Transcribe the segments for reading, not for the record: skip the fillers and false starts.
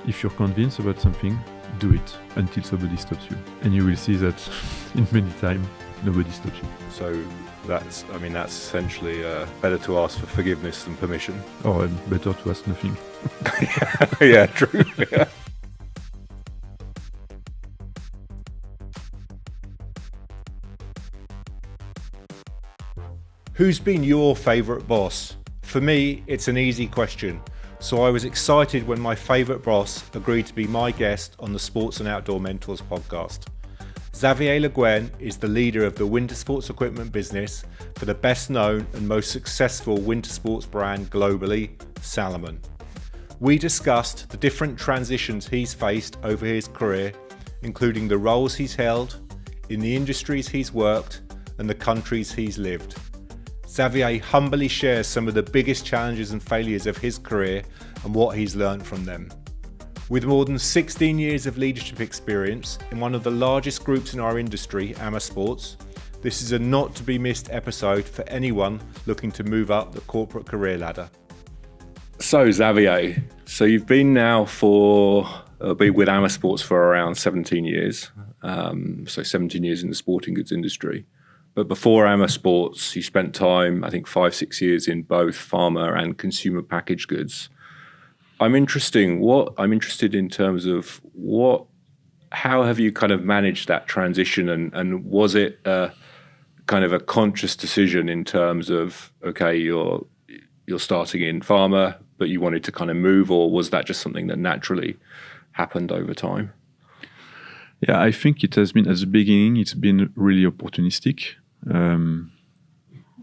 if you're convinced about something, do it until somebody stops you. And you will see that in many times, nobody stops you. So that's essentially better to ask for forgiveness than permission. Or better to ask nothing. Yeah, true. Yeah. Who's been your favourite boss? For me, it's an easy question. So I was excited when my favourite boss agreed to be my guest on the Sports and Outdoor Mentors podcast. Xavier Guen is the leader of the winter sports equipment business for the best known and most successful winter sports brand globally, Salomon. We discussed the different transitions he's faced over his career, including the roles he's held, in the industries he's worked, and the countries he's lived. Xavier humbly shares some of the biggest challenges and failures of his career and what he's learned from them. With more than 16 years of leadership experience in one of the largest groups in our industry, Ama Sports, this is a not to be missed episode for anyone looking to move up the corporate career ladder. So Xavier, you've been now been with Ama Sports for around 17 years, 17 years in the sporting goods industry. But before Ama Sports, you spent time, I think 5-6 years in both pharma and consumer packaged goods. I'm interested in terms of how have you kind of managed that transition, and was it kind of a conscious decision in terms of, okay, you're starting in pharma, but you wanted to kind of move, or was that just something that naturally happened over time? Yeah, I think it has been, at the beginning, it's been really opportunistic.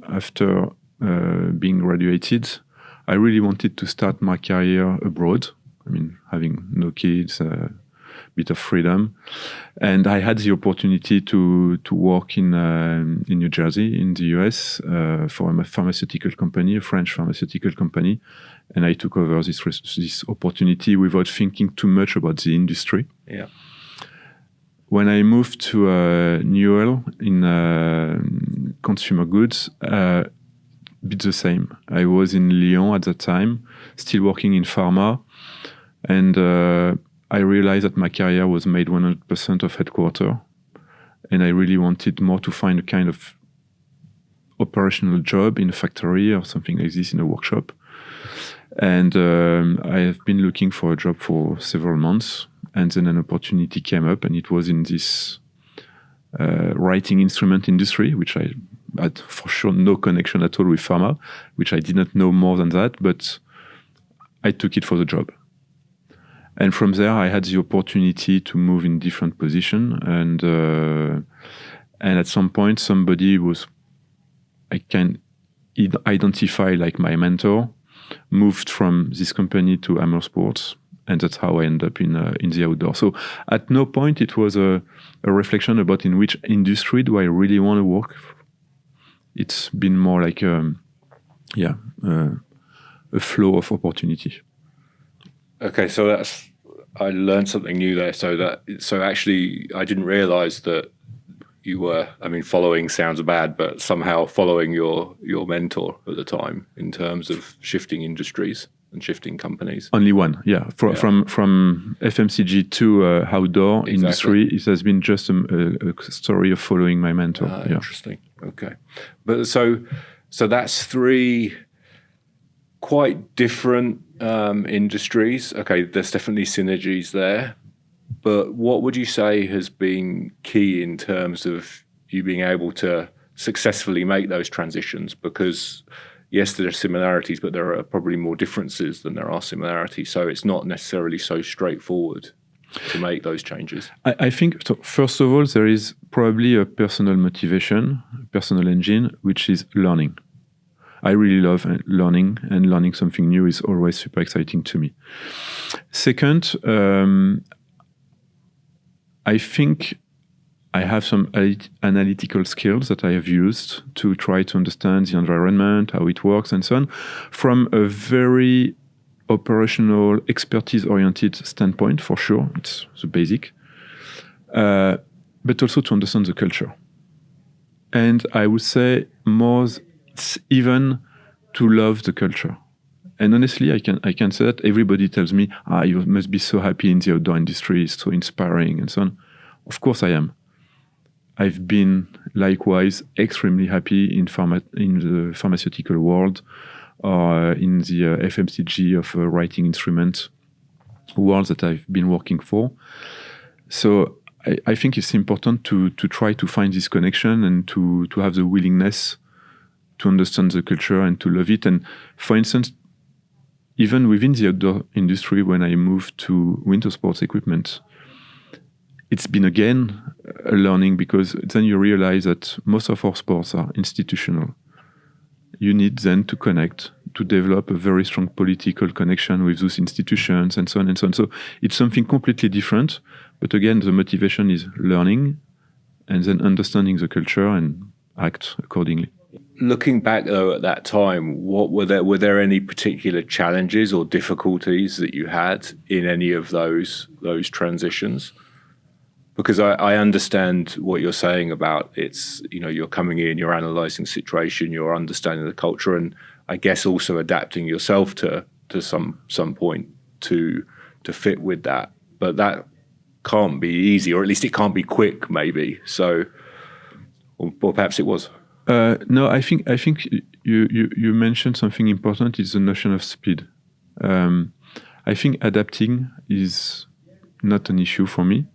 After being graduated, I really wanted to start my career abroad. I mean, having no kids, a bit of freedom. And I had the opportunity to work in New Jersey, in the US, for a pharmaceutical company, a French pharmaceutical company. And I took over this opportunity without thinking too much about the industry. Yeah. When I moved to Newell in consumer goods, bit the same. I was in Lyon at that time, still working in pharma, and I realized that my career was made 100% of headquarters, and I really wanted more to find a kind of operational job in a factory or something like this, in a workshop. And I have been looking for a job for several months. And then an opportunity came up, and it was in this writing instrument industry, which I had for sure no connection at all with pharma, which I did not know more than that, but I took it for the job. And from there, I had the opportunity to move in different positions, and at some point, somebody I can identify like my mentor, moved from this company to Ama Sports. And that's how I ended up in the outdoor. So at no point it was a reflection about in which industry do I really want to work. It's been more like a flow of opportunity. Okay, so I learned something new there. So actually, I didn't realize that you were. I mean, following sounds bad, but somehow following your mentor at the time in terms of shifting industries and shifting companies. Only one, yeah. From FMCG to outdoor industry, it has been just a story of following my mentor. Interesting. Okay, but so that's three quite different industries. Okay, there's definitely synergies there, but what would you say has been key in terms of you being able to successfully make those transitions? Because yes, there are similarities, but there are probably more differences than there are similarities. So it's not necessarily so straightforward to make those changes. I think, so first of all, there is probably a personal motivation, a personal engine, which is learning. I really love learning, and learning something new is always super exciting to me. Second, I think I have some analytical skills that I have used to try to understand the environment, how it works, and so on, from a very operational, expertise-oriented standpoint, for sure. It's the basic. But also to understand the culture. And I would say more even to love the culture. And honestly, I can say that everybody tells me, you must be so happy in the outdoor industry, it's so inspiring and so on. Of course I am. I've been likewise extremely happy in the pharmaceutical world or in the FMCG of writing instrument world that I've been working for. So I think it's important to try to find this connection and to have the willingness to understand the culture and to love it. And for instance, even within the outdoor industry, when I moved to winter sports equipment, it's been again a learning, because then you realize that most of our sports are institutional. You need then to connect, to develop a very strong political connection with those institutions and so on and so on. So it's something completely different. But again, the motivation is learning and then understanding the culture and act accordingly. Looking back though at that time, were there any particular challenges or difficulties that you had in any of those transitions? Because I understand what you're saying about it's, you're coming in, you're analysing the situation, you're understanding the culture, and I guess also adapting yourself to some point to fit with that. But that can't be easy, or at least it can't be quick, maybe. So, or perhaps it was. No, I think you mentioned something important. Is the notion of speed. I think adapting is not an issue for me.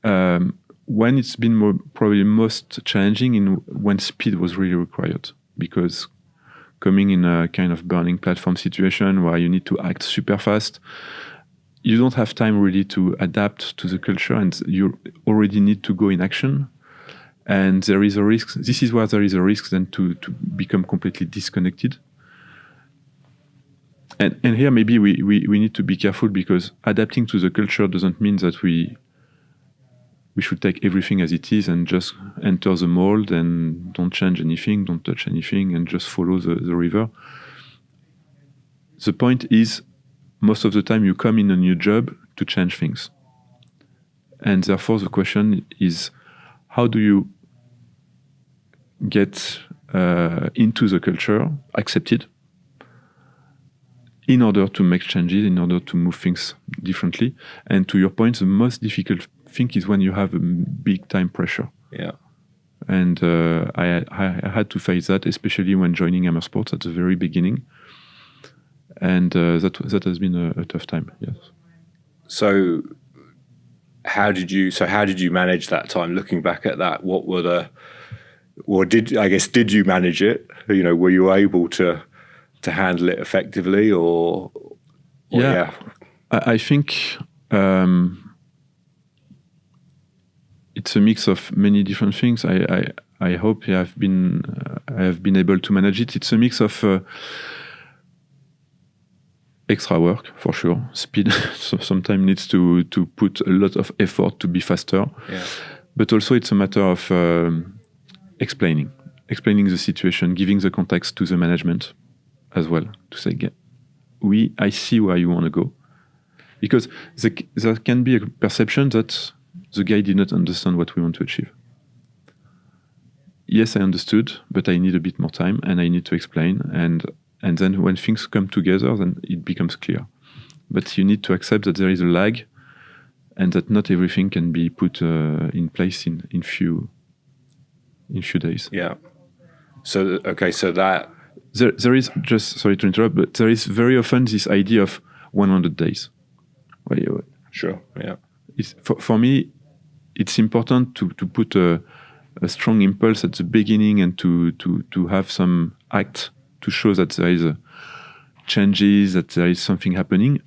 When it's been probably most challenging when speed was really required, because coming in a kind of burning platform situation where you need to act super fast, you don't have time really to adapt to the culture, and you already need to go in action. And there is a risk. This is where there is a risk then to become completely disconnected. And here maybe we need to be careful, because adapting to the culture doesn't mean that we should take everything as it is and just enter the mold and don't change anything, don't touch anything, and just follow the river. The point is, most of the time you come in a new job to change things. And therefore the question is, how do you get into the culture, accept it, in order to make changes, in order to move things differently? And to your point, the most difficult thing is when you have a big time pressure. Yeah. And I had to face that, especially when joining Hammer Sports at the very beginning. And that has been a tough time, yes. So how did you manage that time? Looking back at that, did you manage it? Were you able to handle it effectively, or yeah? I think it's a mix of many different things. I hope I have been able to manage it. It's a mix of extra work, for sure. Speed so sometimes needs to put a lot of effort to be faster. Yeah. But also it's a matter of explaining the situation, giving the context to the management as well, to say, I see where you want to go. Because there can be a perception that the guy did not understand what we want to achieve. Yes, I understood, but I need a bit more time and I need to explain. And then when things come together, then it becomes clear. But you need to accept that there is a lag, and that not everything can be put in place in few days. Yeah. So that there is, just sorry to interrupt, but there is very often this idea of 100 days. Sure. Yeah. For me, it's important to put a strong impulse at the beginning and to have some act to show that there is changes, that there is something happening.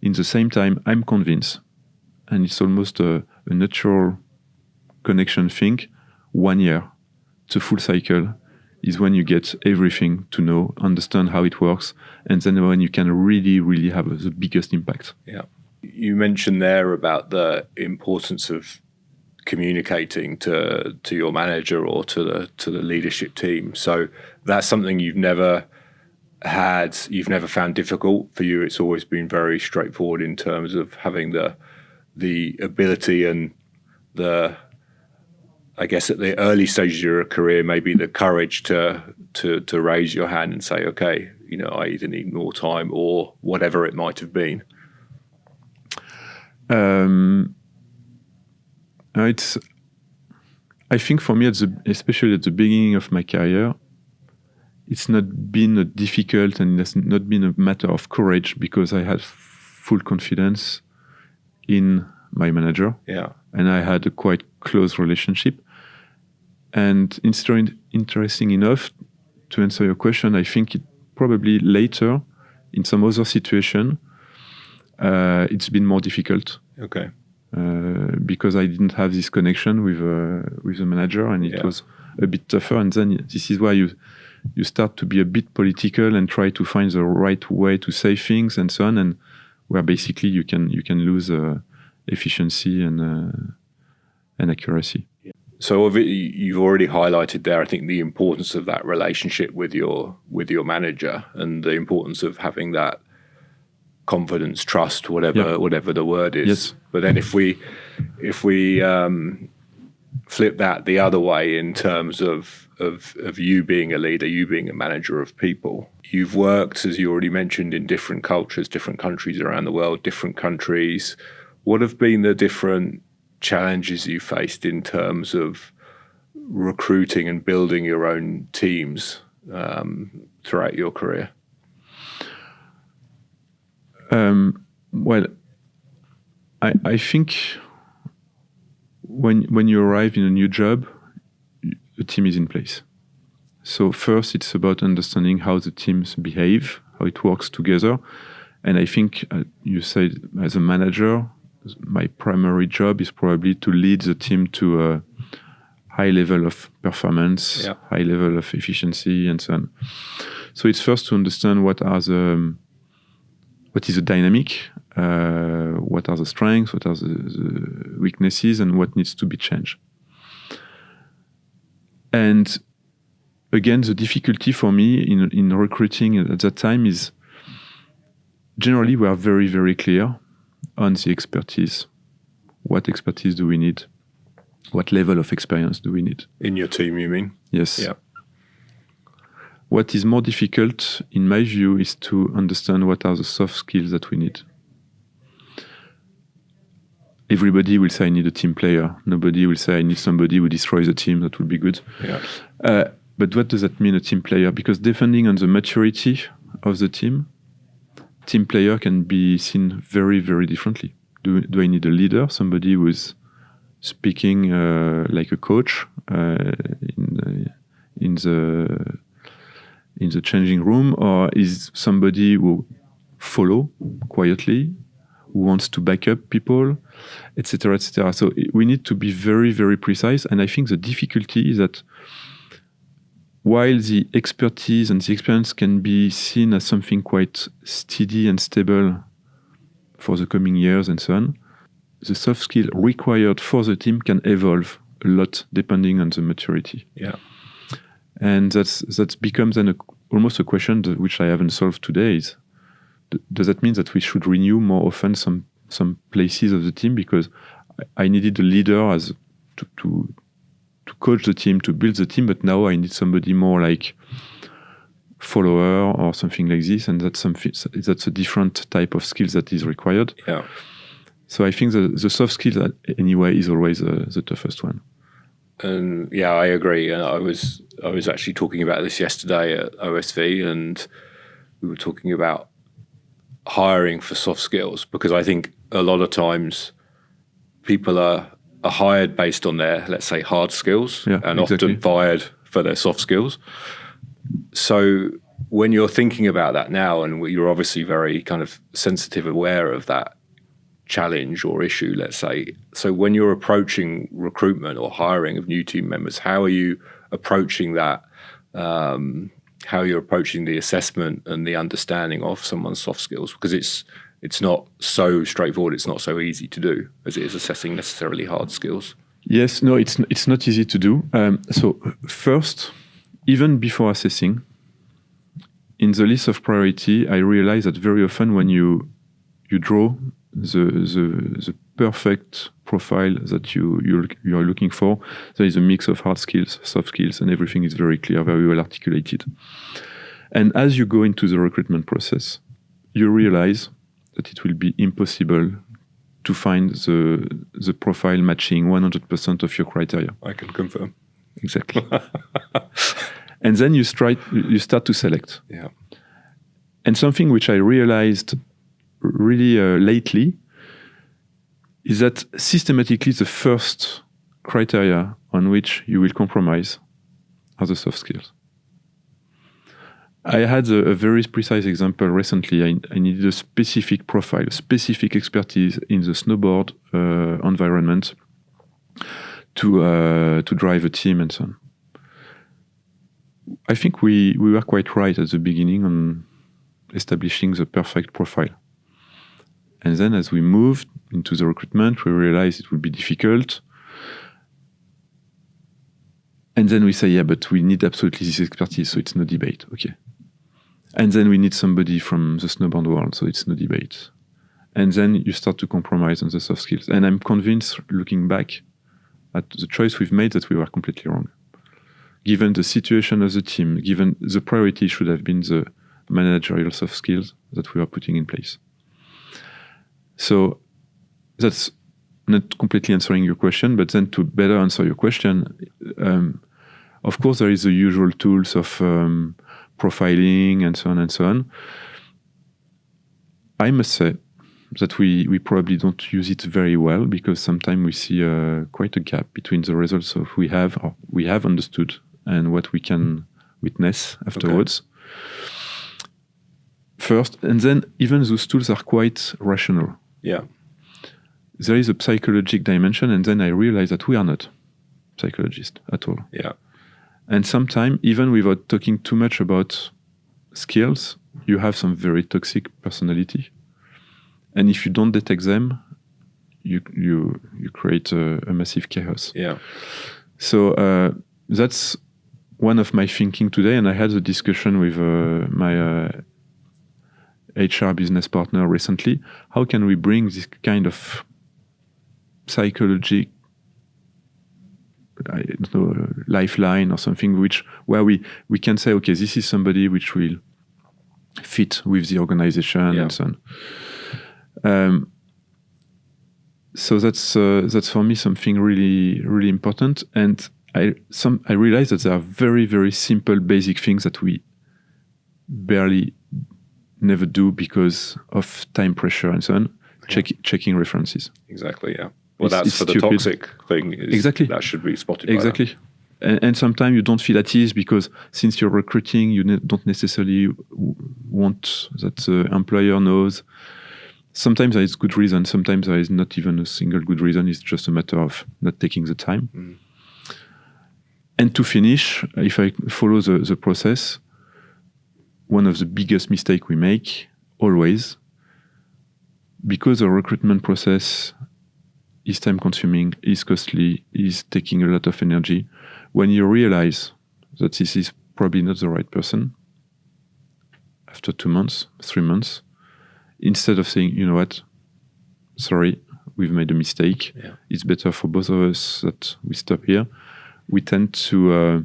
In the same time, I'm convinced, and it's almost a natural connection thing, 1 year, the full cycle, is when you get everything to know, understand how it works, and then when you can really, really have the biggest impact. Yeah. You mentioned there about the importance of communicating to your manager or to the leadership team. So that's something you've never found difficult for you. It's always been very straightforward in terms of having the ability and I guess at the early stages of your career, maybe the courage to raise your hand and say, okay, I either need more time or whatever it might have been? I think for me, especially at the beginning of my career, it's not been a difficult and it's not been a matter of courage because I had full confidence in my manager. Yeah. And I had a quite close relationship. And interesting enough, to answer your question, I think it probably later, in some other situation, it's been more difficult. Okay. Because I didn't have this connection with the manager, and it was a bit tougher. And then this is why you start to be a bit political and try to find the right way to say things and so on, and where basically you can lose efficiency and accuracy. So you've already highlighted there, I think, the importance of that relationship with your manager and the importance of having that confidence, trust, whatever the word is. Yes. But then if we flip that the other way in terms of you being a leader, you being a manager of people, you've worked, as you already mentioned, in different cultures, different countries around the world, different countries. What have been the different challenges you faced in terms of recruiting and building your own teams throughout your career? Well, I think when you arrive in a new job, the team is in place. So first, it's about understanding how the teams behave, how it works together. And I think you said, as a manager, my primary job is probably to lead the team to a high level of performance, high level of efficiency, and so on. So it's first to understand what is the dynamic, what are the strengths, what are the weaknesses, and what needs to be changed. And again, the difficulty for me in recruiting at that time is generally we are very, very clear on the expertise. What expertise do we need? What level of experience do we need? In your team, you mean? Yes. Yeah. What is more difficult, in my view, is to understand what are the soft skills that we need. Everybody will say, I need a team player. Nobody will say, I need somebody who destroys the team. That would be good. Yeah. But what does that mean, a team player? Because depending on the maturity of the team player can be seen very, very differently. Do I need a leader, somebody who is speaking like a coach in the changing room, or is somebody who follow quietly, who wants to back up people, etc., etc. So we need to be very, very precise. And I think the difficulty is that while the expertise and the experience can be seen as something quite steady and stable for the coming years and so on, the soft skill required for the team can evolve a lot depending on the maturity. Yeah. And that becomes then almost a question which I haven't solved today is, does that mean that we should renew more often some places of the team? Because I needed a leader to coach the team, to build the team, but now I need somebody more like follower or something like this, and that's a different type of skills that is required. Yeah. So I think the soft skills anyway is always the toughest one. And yeah, I agree. I was actually talking about this yesterday at OSV, and we were talking about hiring for soft skills, because I think a lot of times people are hired based on their, let's say, hard skills, and often fired for their soft skills. So when you're thinking about that now, and you're obviously very kind of sensitive, aware of that challenge or issue, let's say, so when you're approaching recruitment or hiring of new team members, how are you approaching that? How you're approaching the assessment and the understanding of someone's soft skills? Because it's not so straightforward. It's not so easy to do as it is assessing necessarily hard skills. Yes, no, it's not easy to do. So first, even before assessing, in the list of priority, I realize that very often when you draw the perfect profile that you are looking for, there is a mix of hard skills, soft skills, and everything is very clear, very well articulated. And as you go into the recruitment process, you realize that it will be impossible to find the profile matching 100% of your criteria. I can confirm. Exactly. And then you start to select. Yeah. And something which I realized really lately is that systematically the first criteria on which you will compromise are the soft skills. I had a very precise example recently. I needed a specific profile, specific expertise in the snowboard environment to drive a team and so on. I think we were quite right at the beginning on establishing the perfect profile. And then as we moved into the recruitment, we realized it would be difficult. And then we say, yeah, but we need absolutely this expertise, so it's no debate. Okay. And then we need somebody from the snowboard world, so it's no debate. And then you start to compromise on the soft skills. And I'm convinced, looking back at the choice we've made, that we were completely wrong. Given the situation of the team, given the priority should have been the managerial soft skills that we are putting in place. So that's not completely answering your question, but then to better answer your question, of course there is the usual tools of profiling and so on and so on. I must say that we probably don't use it very well because sometimes we see quite a gap between the results of we have understood and what we can witness afterwards. Okay. First, and then even those tools are quite rational. Yeah. There is a psychological dimension, and then I realize that we are not psychologists at all. Yeah. And sometimes, even without talking too much about skills, you have some very toxic personality. And if you don't detect them, you create a massive chaos. Yeah. So that's one of my thinking today. And I had a discussion with my HR business partner recently. How can we bring this kind of psychology, I don't know, lifeline or something where we can say, okay, this is somebody which will fit with the organization and so on. So that's for me something really, really important. And I realize that there are very, very simple, basic things that we barely never do because of time pressure and so on. Checking references. Exactly, yeah. Well, that's it's for the stupid. toxic thing. Exactly. That should be spotted. Exactly. And sometimes you don't feel at ease because since you're recruiting, you don't necessarily want that the employer knows. Sometimes there is good reason. Sometimes there is not even a single good reason. It's just a matter of not taking the time. Mm. And to finish, if I follow the process, one of the biggest mistakes we make, always, because the recruitment process is time-consuming, is costly, is taking a lot of energy, when you realize that this is probably not the right person, after 2 months, 3 months, instead of saying, you know what, sorry, we've made a mistake, it's better for both of us that we stop here, we tend to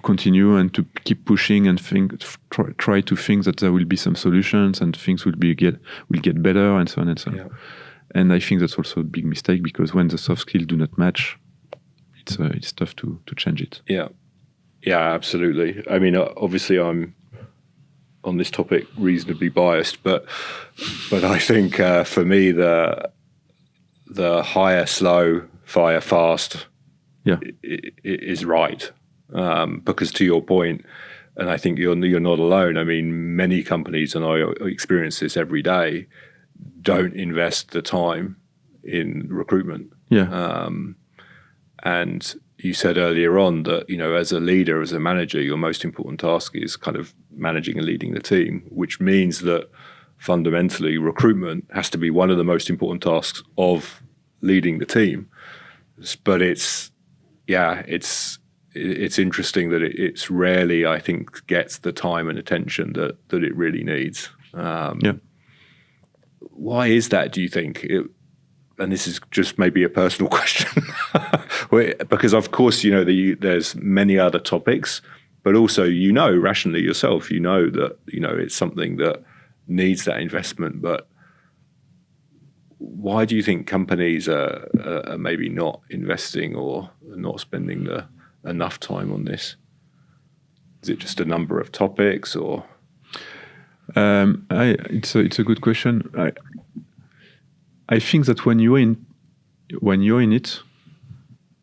continue and to keep pushing and try to think that there will be some solutions and things will get better and so on and so on. Yeah. And I think that's also a big mistake because when the soft skills do not match, it's tough to change it. Yeah, absolutely. I mean, obviously, I'm on this topic reasonably biased, but I think for me the hire slow, fire fast, is right. Because to your point, and I think you're not alone. I mean, many companies, and I experience this every day, don't invest the time in recruitment. Yeah. And you said earlier on that, as a leader, as a manager, your most important task is kind of managing and leading the team, which means that fundamentally recruitment has to be one of the most important tasks of leading the team. But it's interesting that it's rarely, I think, gets the time and attention that it really needs. Why is that, do you think? and this is just maybe a personal question, because of course, there's many other topics, but also, rationally yourself, that, it's something that needs that investment. But why do you think companies are maybe not investing or not spending enough time on this? Is it just a number of topics, or? It's a good question. I think that when you're in it,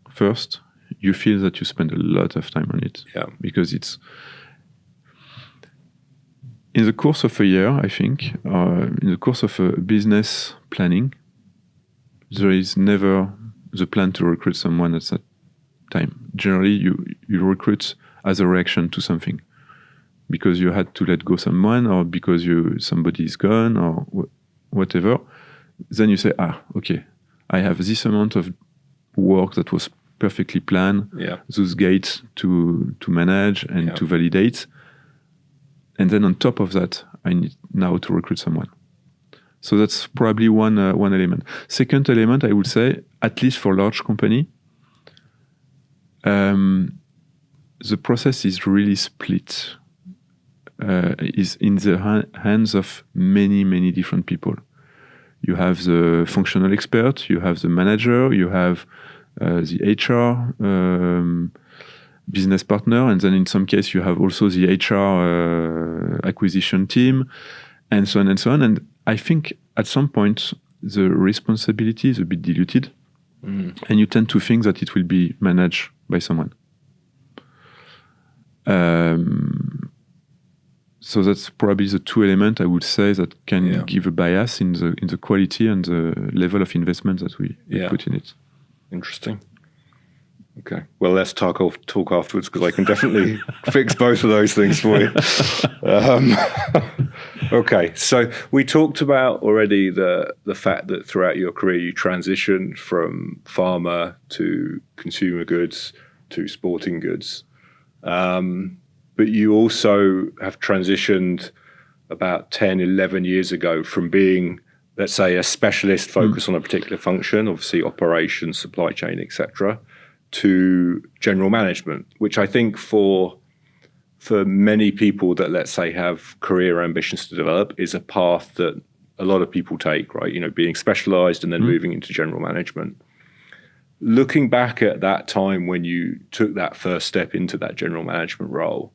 first you feel that you spend a lot of time on it. Yeah. Because it's in the course of a year, I think, in the course of a business planning, there is never the plan to recruit someone at that time. Generally, you recruit as a reaction to something, because you had to let go someone, or because somebody is gone, or whatever. Then you say, okay, I have this amount of work that was perfectly planned, those gates to manage and to validate. And then on top of that, I need now to recruit someone. So that's probably one element. Second element, I would say, at least for large company, the process is really split. Is in the hands of many, many different people. You have the functional expert, you have the manager, you have the HR business partner, and then in some case you have also the HR acquisition team, and so on and so on. And I think at some point the responsibility is a bit diluted, and you tend to think that it will be managed by someone. So that's probably the two elements I would say that can give a bias in the quality and the level of investment that we put in it. Interesting. Okay. Well, let's talk afterwards, because I can definitely fix both of those things for you. Okay. So we talked about already the fact that throughout your career you transitioned from pharma to consumer goods to sporting goods. But you also have transitioned about 10, 11 years ago from being, let's say, a specialist focused on a particular function, obviously operations, supply chain, etc., to general management, which I think for many people that, let's say, have career ambitions to develop is a path that a lot of people take, right? Being specialized and then moving into general management. Looking back at that time when you took that first step into that general management role,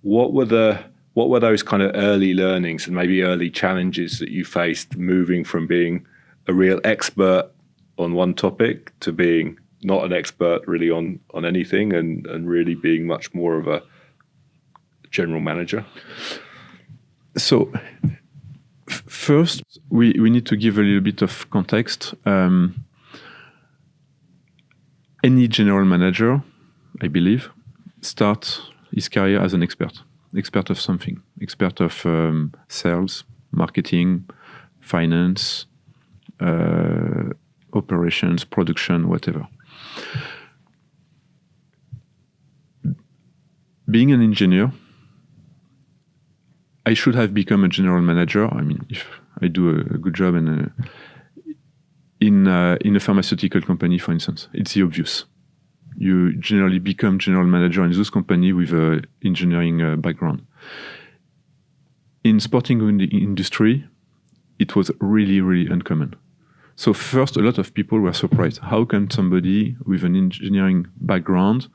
what were those kind of early learnings and maybe early challenges that you faced moving from being a real expert on one topic to being not an expert really on anything and really being much more of a general manager? So first, we need to give a little bit of context. Any general manager, I believe, starts his career as an expert of something, expert of sales, marketing, finance, operations, production, whatever. Being an engineer, I should have become a general manager. I mean, if I do a good job and in a pharmaceutical company, for instance, it's the obvious. You generally become general manager in those companies with an engineering background. In sporting industry, it was really, really uncommon. So first, a lot of people were surprised. How can somebody with an engineering background,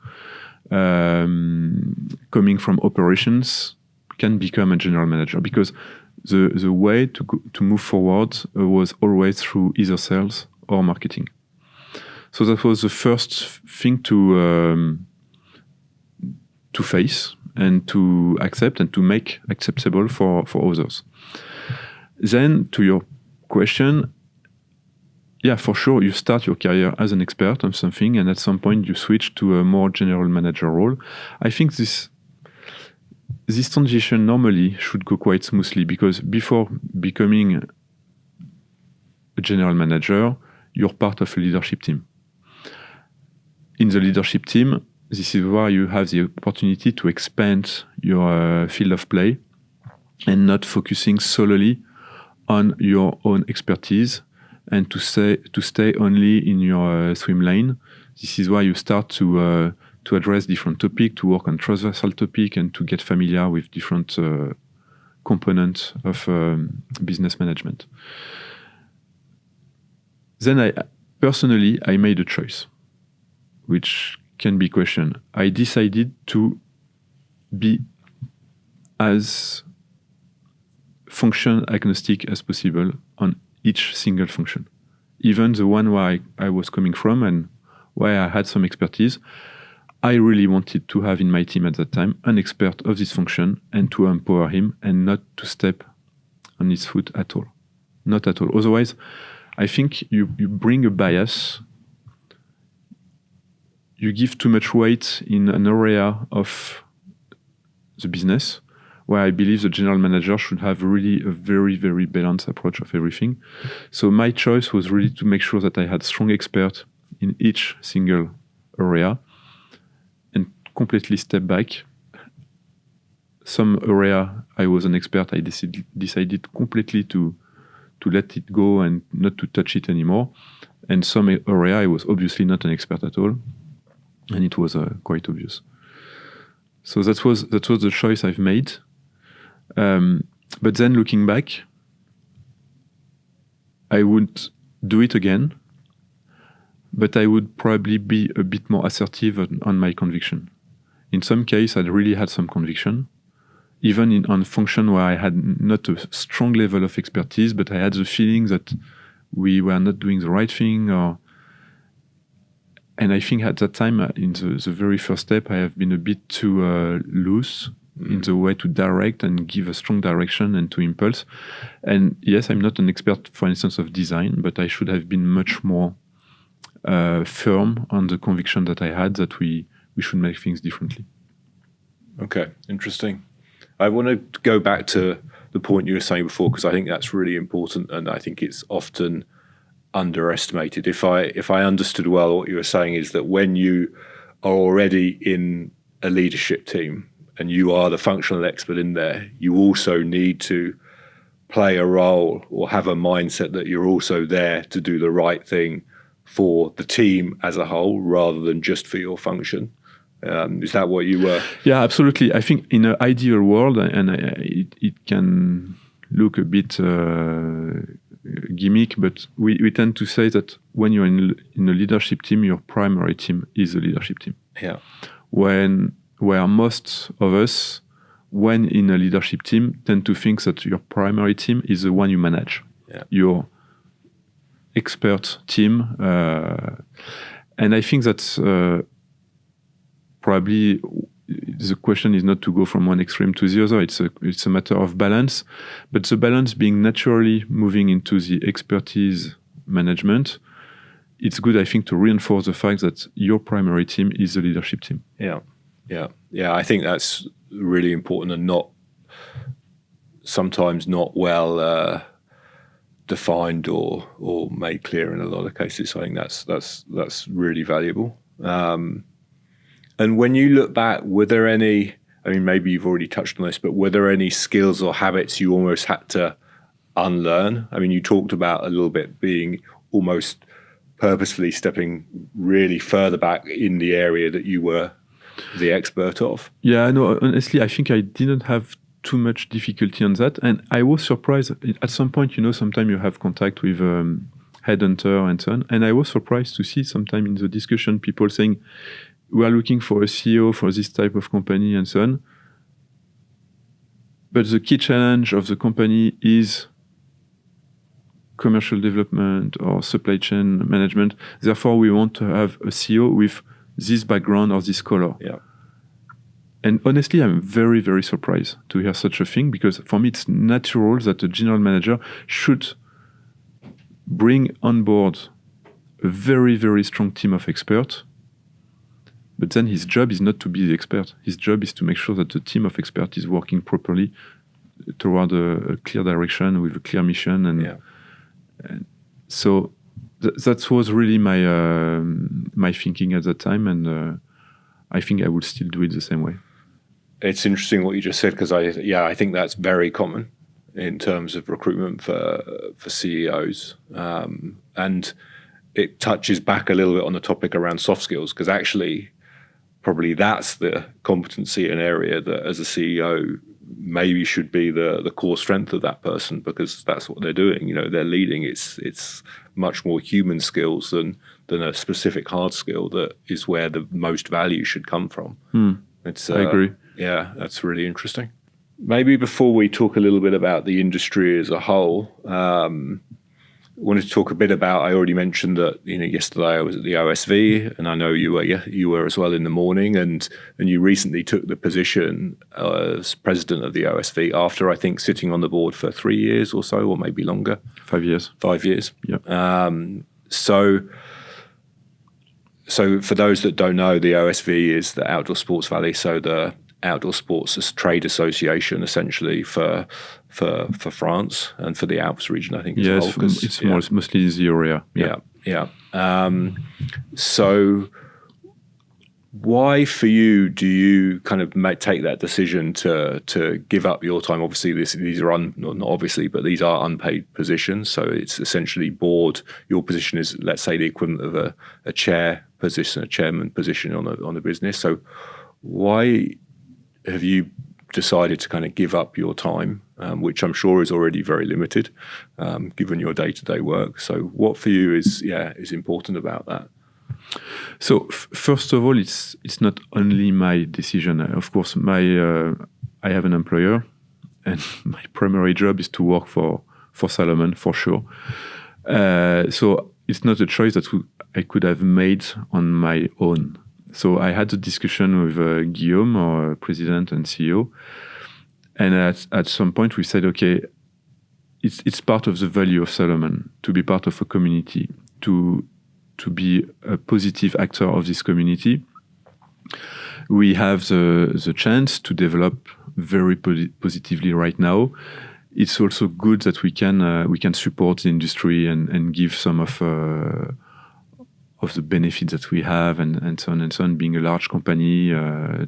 coming from operations, can become a general manager? Because the way to move forward was always through either sales or marketing. So that was the first thing to face and to accept and to make acceptable for others. Then to your question, yeah, for sure, you start your career as an expert on something, and at some point you switch to a more general manager role. I think this transition normally should go quite smoothly, because before becoming a general manager, you're part of a leadership team. In the leadership team, this is where you have the opportunity to expand your field of play and not focusing solely on your own expertise, and to stay only in your swim lane. This is why you start to address different topics, to work on transversal topic, and to get familiar with different components of business management. Then I made a choice, which can be questioned. I decided to be as function agnostic as possible on each single function. Even the one where I was coming from and where I had some expertise, I really wanted to have in my team at that time an expert of this function and to empower him and not to step on his foot at all. Not at all. Otherwise, I think you bring a bias. You give too much weight in an area of the business where I believe the general manager should have really a very, very balanced approach of everything. So my choice was really to make sure that I had strong experts in each single area and completely step back. Some area I was an expert, I decided completely to let it go and not to touch it anymore. And some area I was obviously not an expert at all, and it was quite obvious. So that was the choice I've made. But then looking back, I would do it again, but I would probably be a bit more assertive on my conviction. In some case, I really had some conviction, even on function where I had not a strong level of expertise, but I had the feeling that we were not doing the right thing. And I think at that time, in the very first step, I have been a bit too loose in the way to direct and give a strong direction and to impulse. And yes, I'm not an expert, for instance, of design, but I should have been much more firm on the conviction that I had that we should make things differently. Okay, interesting. I want to go back to the point you were saying before, because I think that's really important, and I think it's often underestimated. If I understood well, what you were saying is that when you are already in a leadership team and you are the functional expert in there, you also need to play a role or have a mindset that you're also there to do the right thing for the team as a whole rather than just for your function. Is that what you were? Yeah, absolutely. I think in an ideal world, and it can look a bit gimmick, but we tend to say that when you're in a leadership team, your primary team is a leadership team. Yeah. Where most of us, when in a leadership team, tend to think that your primary team is the one you manage. Yeah. Your expert team. And I think that's probably the question is not to go from one extreme to the other. It's a matter of balance. But the balance being naturally moving into the expertise management, it's good, I think, to reinforce the fact that your primary team is the leadership team. Yeah. I think that's really important and sometimes not well defined or made clear in a lot of cases. So I think that's really valuable. And when you look back, were there any? I mean, maybe you've already touched on this, but were there any skills or habits you almost had to unlearn? I mean, you talked about a little bit being almost purposefully stepping really further back in the area that you were the expert of. Yeah, no, honestly, I think I didn't have too much difficulty on that. And I was surprised at some point, sometimes you have contact with headhunter and so on. And I was surprised to see sometime in the discussion, people saying, we are looking for a CEO for this type of company and so on. But the key challenge of the company is commercial development or supply chain management. Therefore, we want to have a CEO with this background or this color. Yeah. And honestly, I'm very, very surprised to hear such a thing, because for me, it's natural that a general manager should bring on board a very, very strong team of experts. But then his job is not to be the expert. His job is to make sure that the team of experts is working properly toward a clear direction with a clear mission. And so that was really my thinking at that time, and I think I would still do it the same way. It's interesting what you just said, because I think that's very common in terms of recruitment for CEOs. And it touches back a little bit on the topic around soft skills, because actually probably that's the competency and area that as a CEO maybe should be the core strength of that person, because that's what they're doing. They're leading. It's much more human skills than a specific hard skill that is where the most value should come from. I agree. Yeah, that's really interesting. Maybe before we talk a little bit about the industry as a whole, I wanted to talk a bit about, I already mentioned that, yesterday I was at the OSV, and I know you were as well in the morning, and you recently took the position as president of the OSV after, I think, sitting on the board for 3 years or so, or maybe longer. 5 years. 5 years. Yeah. So for those that don't know, the OSV is the Outdoor Sports Valley, so the Outdoor Sports Trade Association, essentially for France and for the Alps region, I think. Yes, it's mostly the area. Yeah. So why for you do you kind of take that decision to give up your time? Obviously, these are not obviously, but these are unpaid positions. So it's essentially board. Your position is, let's say, the equivalent of a chair position, a chairman position on a business. So why have you decided to kind of give up your time, which I'm sure is already very limited, given your day-to-day work? So what for you is important about that? So first of all, it's not only my decision. Of course, I have an employer, and my primary job is to work for Salomon, for sure. So it's not a choice that I could have made on my own. So I had a discussion with Guillaume, our president and CEO, and at some point we said, okay, it's part of the value of Salomon to be part of a community, to be a positive actor of this community. We have the chance to develop very positively right now. It's also good that we can support the industry and give some of the benefits that we have and so on, being a large company,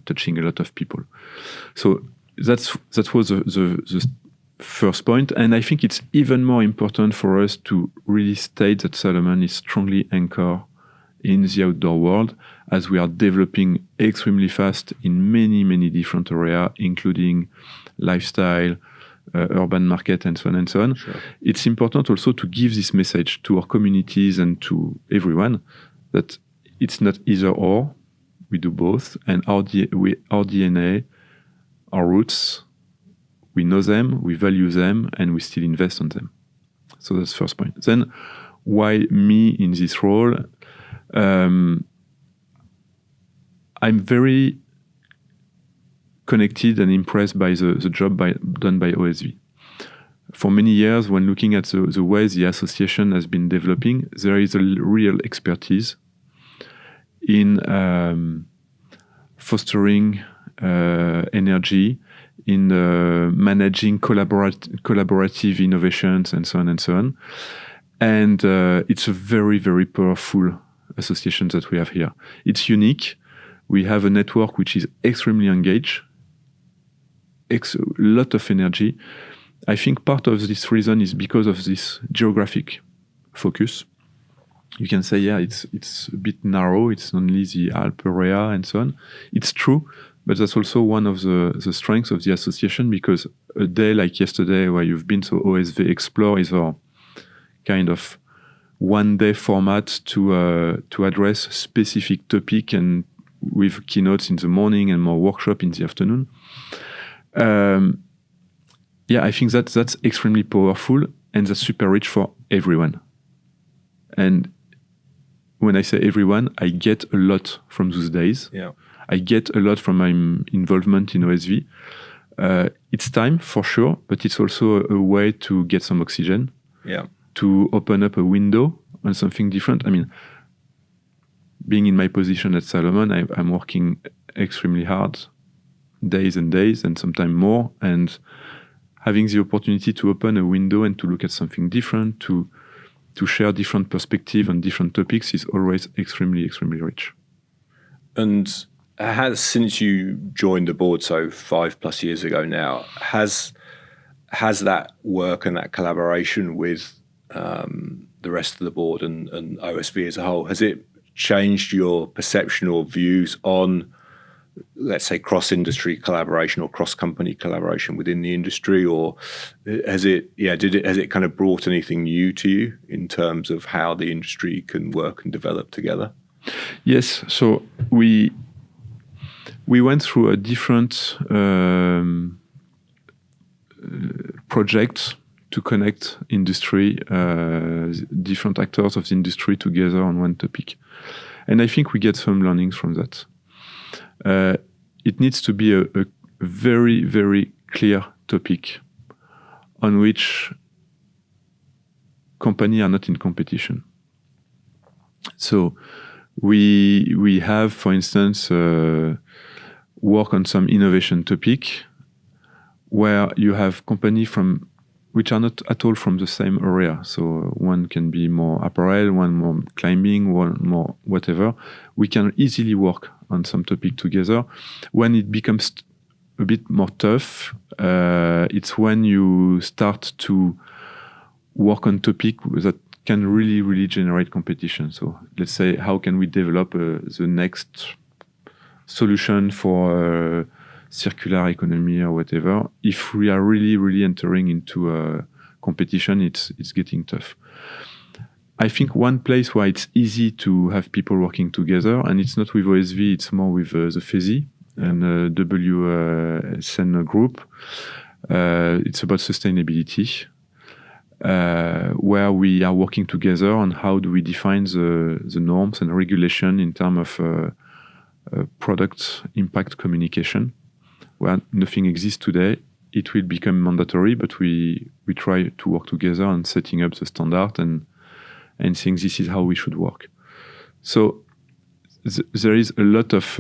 touching a lot of people. So that was the first point. And I think it's even more important for us to really state that Salomon is strongly anchored in the outdoor world, as we are developing extremely fast in many, many different areas, including lifestyle, urban market, and so on and so on. Sure. It's important also to give this message to our communities and to everyone that it's not either or, we do both, and our DNA, our roots, we know them, we value them, and we still invest on them. So that's the first point. Then, why me in this role? I'm very connected and impressed by the job done by OSV. For many years, when looking at the way the association has been developing, there is a real expertise in fostering energy, in managing collaborative innovations, and so on and so on. And it's a very, very powerful association that we have here. It's unique. We have a network which is extremely engaged, a lot of energy. I think part of this reason is because of this geographic focus. You can say, it's a bit narrow. It's only the Alp area and so on. It's true, but that's also one of the strengths of the association, because a day like yesterday where you've been, so OSV Explore is our kind of one-day format to address specific topic, and with keynotes in the morning and more workshop in the afternoon. I think that's extremely powerful, and that's super rich for everyone. And when I say everyone, I get a lot from those days. Yeah. I get a lot from my involvement in OSV. It's time, for sure, but it's also a way to get some oxygen. Yeah. To open up a window on something different. I mean, being in my position at Salomon, I'm working extremely hard, days and days, and sometimes more, and having the opportunity to open a window and to look at something different, to share different perspectives on different topics is always extremely, extremely rich. And since you joined the board, so 5+ years ago now, has that work and that collaboration with the rest of the board and OSV as a whole? Has it changed your perception or views on, let's say, cross-industry collaboration or cross-company collaboration within the industry, or has it kind of brought anything new to you in terms of how the industry can work and develop together? Yes. So we went through a different project to connect industry, different actors of the industry together on one topic. And I think we get some learnings from that. It needs to be a very, very clear topic on which companies are not in competition. So we have, for instance, work on some innovation topic where you have companies which are not at all from the same area. So one can be more apparel, one more climbing, one more whatever. We can easily work on some topic together. When it becomes a bit more tough, it's when you start to work on topic that can really, really generate competition. So let's say, how can we develop the next solution for circular economy or whatever? If we are really, really entering into a competition, it's getting tough. I think one place where it's easy to have people working together, and it's not with OSV, it's more with the FESI and WSN group. It's about sustainability, where we are working together on how do we define the norms and regulation in terms of product impact communication, where nothing exists today. It will become mandatory, but we try to work together on setting up the standard and saying this is how we should work. So there is a lot of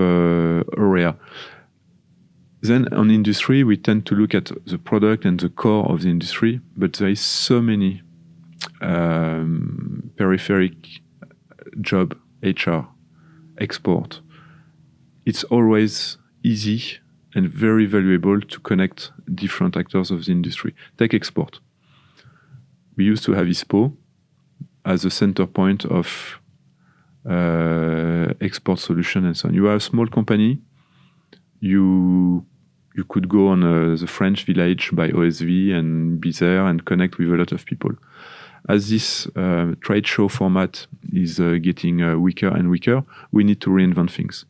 area. Then on industry, we tend to look at the product and the core of the industry, but there is so many peripheric job, HR, export. It's always easy and very valuable to connect different actors of the industry. Take export. We used to have ISPO as a center point of export solution and so on. You are a small company. You could go on the French Village by OSV and be there and connect with a lot of people. As this trade show format is getting weaker and weaker, we need to reinvent things.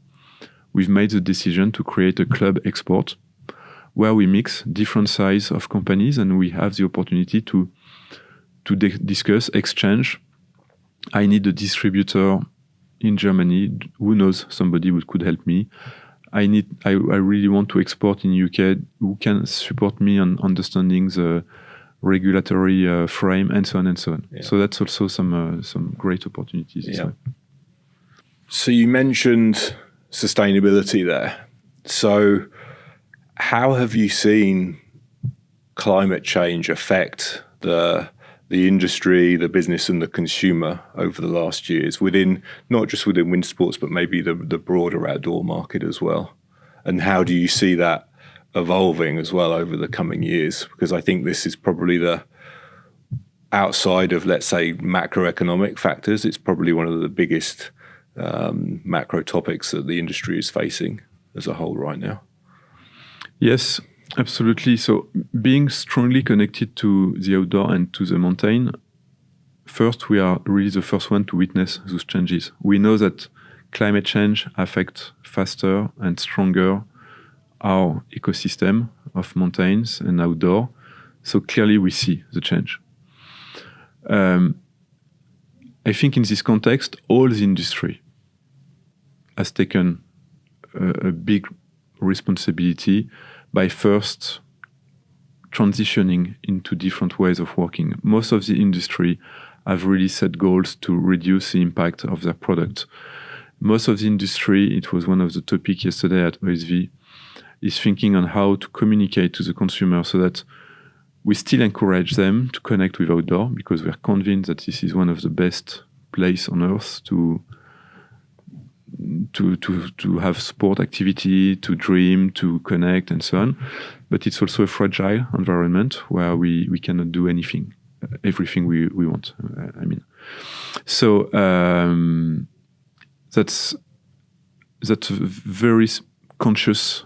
We've made the decision to create a club export where we mix different size of companies and we have the opportunity to discuss, exchange. I need a distributor in Germany who knows somebody who could help me. I really want to export in UK. Who can support me on understanding the regulatory frame and so on and so on. Yeah. So that's also some great opportunities. Yeah. So you mentioned sustainability there. So how have you seen climate change affect the industry, the business and the consumer over the last years, within not just within wind sports, but maybe the broader outdoor market as well? And how do you see that evolving as well over the coming years? Because I think this is probably outside of, let's say, macroeconomic factors, it's probably one of the biggest macro topics that the industry is facing as a whole right now. Yes, absolutely. So being strongly connected to the outdoor and to the mountain, first, we are really the first one to witness those changes. We know that climate change affects faster and stronger our ecosystem of mountains and outdoor. So clearly we see the change. I think in this context, all the industry has taken a big responsibility by first transitioning into different ways of working. Most of the industry have really set goals to reduce the impact of their product. Most of the industry, it was one of the topics yesterday at OSV, is thinking on how to communicate to the consumer so that we still encourage them to connect with outdoor, because we are convinced that this is one of the best places on earth to have sport activity, to dream, to connect, and so on. But it's also a fragile environment where we cannot do everything we want. So that's a very conscious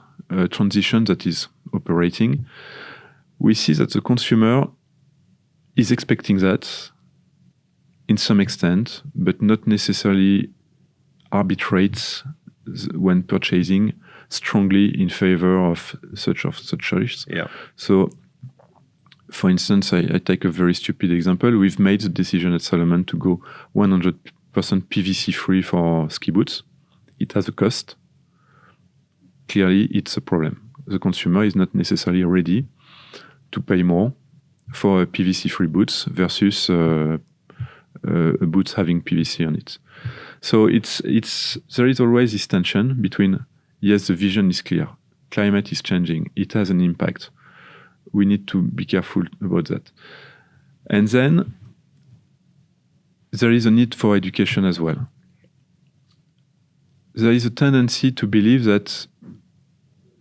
transition that is operating. We see that the consumer is expecting that in some extent, but not necessarily arbitrates when purchasing strongly in favor of such choice. Yeah. So, for instance, I take a very stupid example. We've made the decision at Salomon to go 100% PVC free for ski boots. It has a cost. Clearly, it's a problem. The consumer is not necessarily ready to pay more for PVC-free boots versus boots having PVC on it. So there is always this tension between, yes, the vision is clear, climate is changing, it has an impact. We need to be careful about that. And then there is a need for education as well. There is a tendency to believe that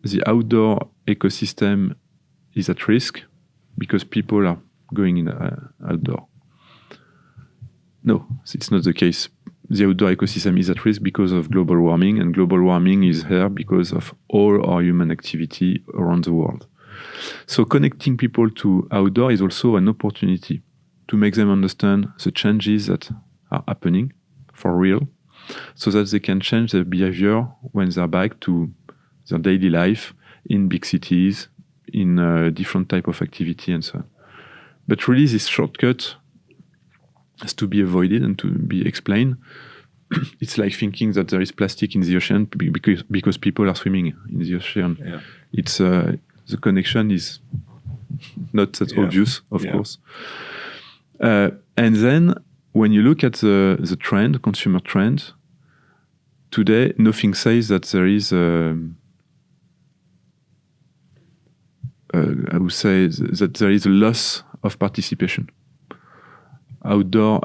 the outdoor ecosystem is at risk because people are going in outdoor. No, it's not the case. The outdoor ecosystem is at risk because of global warming, and global warming is here because of all our human activity around the world. So connecting people to outdoor is also an opportunity to make them understand the changes that are happening for real, so that they can change their behavior when they're back to their daily life in big cities, in different type of activity and so on. But really this shortcut has to be avoided and to be explained. It's like thinking that there is plastic in the ocean because people are swimming in the ocean. Yeah. It's the connection is not that obvious, of course. And then when you look at the trend, consumer trend, today nothing says that there is I would say that there is a loss of participation. Outdoor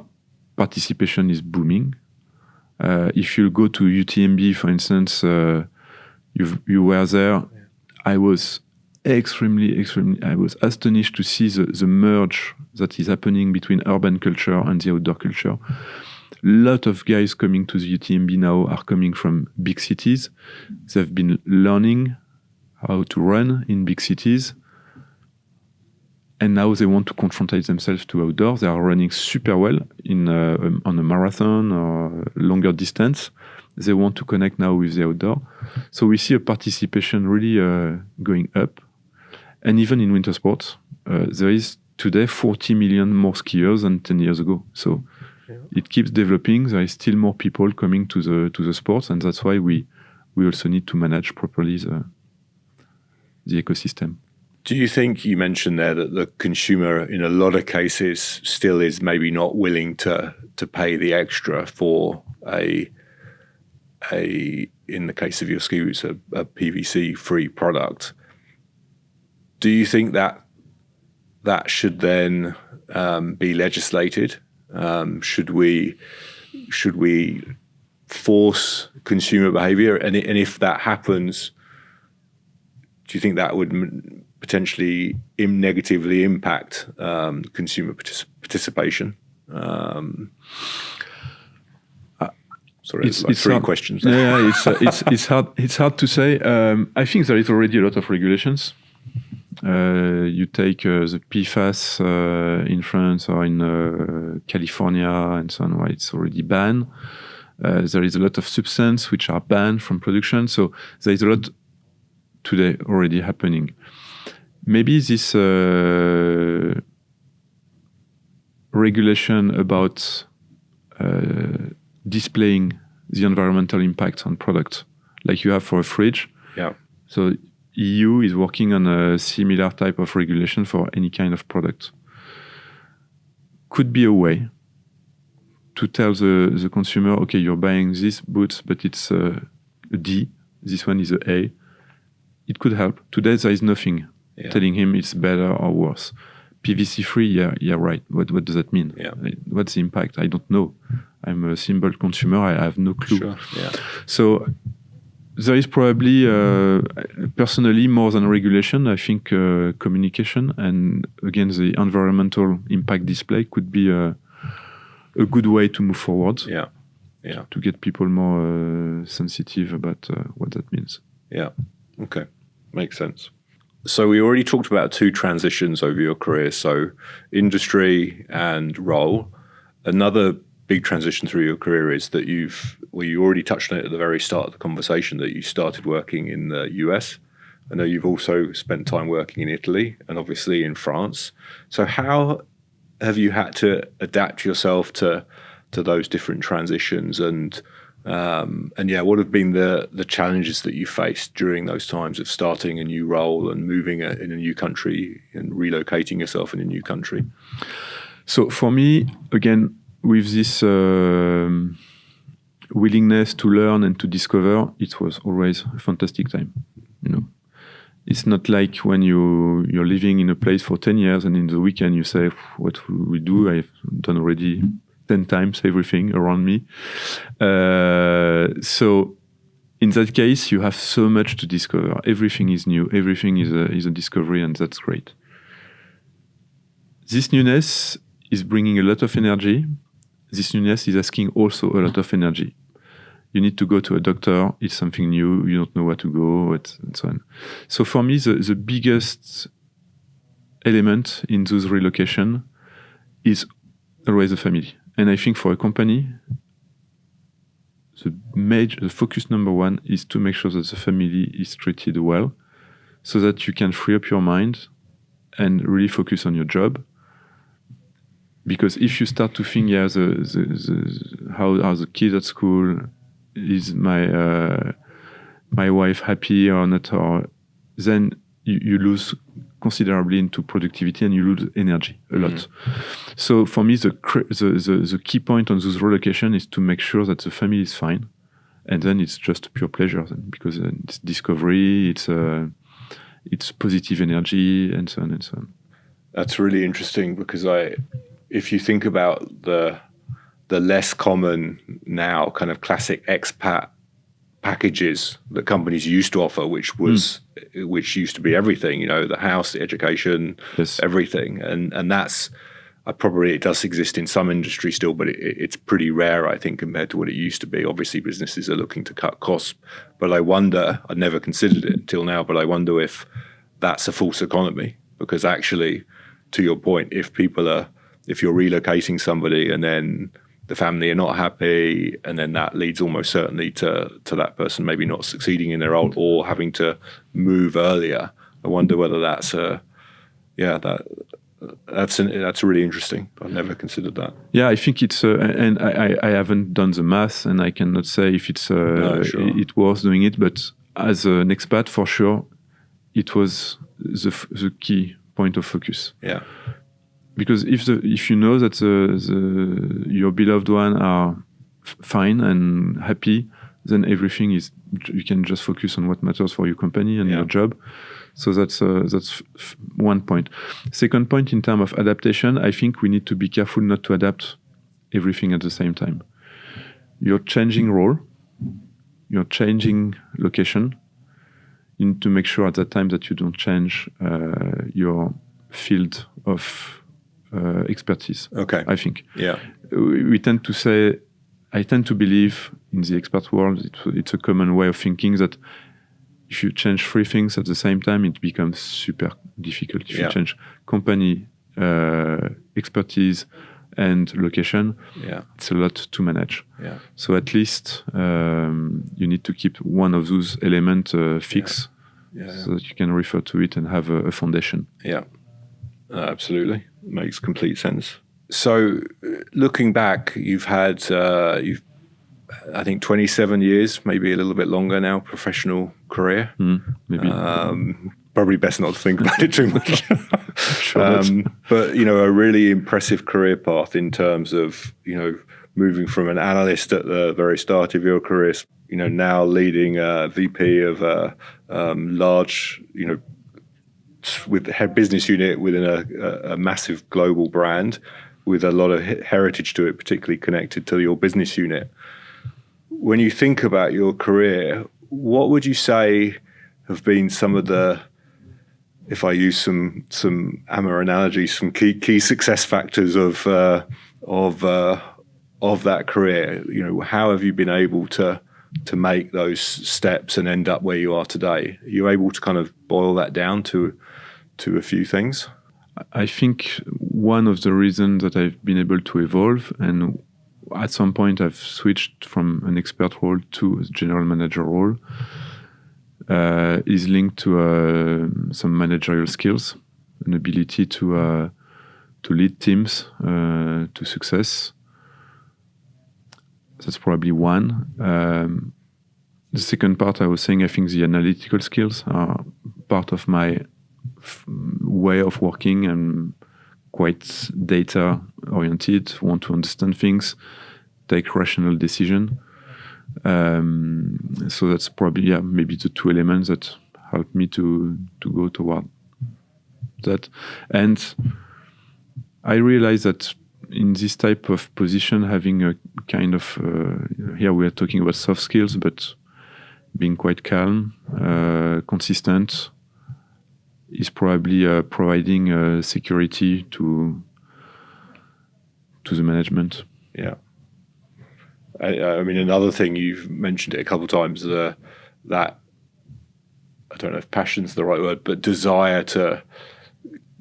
participation is booming. If you go to UTMB, for instance, you were there. I was extremely, I was astonished to see the merge that is happening between urban culture and the outdoor culture. A lot of guys coming to the UTMB now are coming from big cities. They've been learning how to run in big cities. And now they want to confrontate themselves to outdoors. They are running super well on a marathon or longer distance. They want to connect now with the outdoor. So we see a participation really going up. And even in winter sports, there is today 40 million more skiers than 10 years ago. So it keeps developing. There is still more people coming to the sports, and that's why we also need to manage properly the ecosystem. Do you think, you mentioned there that the consumer in a lot of cases still is maybe not willing to pay the extra for a in the case of your ski boots, a PVC free product? Do you think that should then be legislated? Should we force consumer behavior? And if that happens, do you think that would potentially negatively impact consumer participation? Sorry, it's like three hard. questions. Yeah, it's hard. It's hard to say. I think there is already a lot of regulations. You take the PFAS in France or in California and so on, where it's already banned. There is a lot of substances which are banned from production. So there is a lot today already happening. Maybe this regulation about displaying the environmental impact on products, like you have for a fridge. Yeah. So EU is working on a similar type of regulation for any kind of product. Could be a way to tell the consumer, okay, you're buying this boots, but it's a D. This one is a A. It could help. Today there is nothing telling him it's better or worse. PVC free, yeah, right. What does that mean? Yeah. What's the impact? I don't know. I'm a simple consumer. I have no clue. Sure. Yeah. So there is probably, personally, more than regulation, I think communication and, again, the environmental impact display could be a good way to move forward. Yeah. Yeah. To get people more sensitive about what that means. Yeah. Okay. Makes sense. So we already talked about 2 transitions over your career. So industry and role. Another big transition through your career is that you already touched on it at the very start of the conversation, that you started working in the US. I know you've also spent time working in Italy and obviously in France. So how have you had to adapt yourself to those different transitions, and what have been the challenges that you faced during those times of starting a new role and moving in a new country and relocating yourself in a new country? So for me, again, with this willingness to learn and to discover, it was always a fantastic time. It's not like when you're living in a place for 10 years and in the weekend you say, what will we do? I've done already 10 times everything around me. So in that case, you have so much to discover. Everything is new. Everything is a discovery, and that's great. This newness is bringing a lot of energy. This newness is asking also a lot of energy. You need to go to a doctor. It's something new. You don't know where to go, and so on. So for me, the biggest element in those relocation is always the family. And I think for a company, the focus number 1 is to make sure that the family is treated well, so that you can free up your mind and really focus on your job. Because if you start to think, how are the kids at school? Is my wife happy or not? Or then you lose considerably into productivity and you lose energy a lot. So for me, the key point on those relocation is to make sure that the family is fine, and then it's just pure pleasure then, because it's discovery, it's positive energy, and so on and so on. That's really interesting, because if you think about the less common now kind of classic expat packages that companies used to offer, which used to be everything, the house, the education, yes, everything, and that's probably, it does exist in some industries still, but it's pretty rare, I think, compared to what it used to be. Obviously, businesses are looking to cut costs, but I wonder, I'd never considered it until now, but I wonder if that's a false economy, because actually, to your point, if you're relocating somebody and then the family are not happy, and then that leads almost certainly to that person maybe not succeeding in their role or having to move earlier. I wonder whether that's really interesting. I've never considered that. Yeah, I think it's and I haven't done the math, and I cannot say if it's it was doing it, but as an expat, for sure, it was the key point of focus. Yeah. Because if you know that your beloved one are fine and happy, then everything you can just focus on what matters for your company and your job. So that's one point. Second point, in terms of adaptation, I think we need to be careful not to adapt everything at the same time. You're changing role, you're changing location. You need to make sure at that time that you don't change your field of expertise. Okay. I think. Yeah. We tend to say, I tend to believe in the expert world, it's a common way of thinking that if you change 3 things at the same time, it becomes super difficult. If you change company, expertise, and location, it's a lot to manage. Yeah. So at least you need to keep one of those elements fixed, so that you can refer to it and have a foundation. Yeah. Absolutely. Makes complete sense. So looking back, you've I think 27 years, maybe a little bit longer now, professional career. Maybe. Probably best not to think about it too much. Sure but, a really impressive career path in terms of, moving from an analyst at the very start of your career, now leading a VP of a large, with a business unit within a massive global brand with a lot of heritage to it, particularly connected to your business unit. When you think about your career, what would you say have been some of the, if I use some Amma analogies, some key success factors of of that career, how have you been able to make those steps and end up where you are today? Are you able to kind of boil that down to a few things? I think one of the reasons that I've been able to evolve, and at some point I've switched from an expert role to a general manager role, is linked to some managerial skills, an ability to lead teams to success. That's probably one. The second part, I was saying, I think the analytical skills are part of my way of working. I'm quite data oriented, want to understand things, take rational decision. So that's probably maybe the two elements that help me to go toward that. And I realize that in this type of position, having a kind of here we are talking about soft skills, but being quite calm, consistent, is probably providing security to the management. Yeah. I mean, another thing, you've mentioned it a couple of times, that I don't know if passion's the right word, but desire to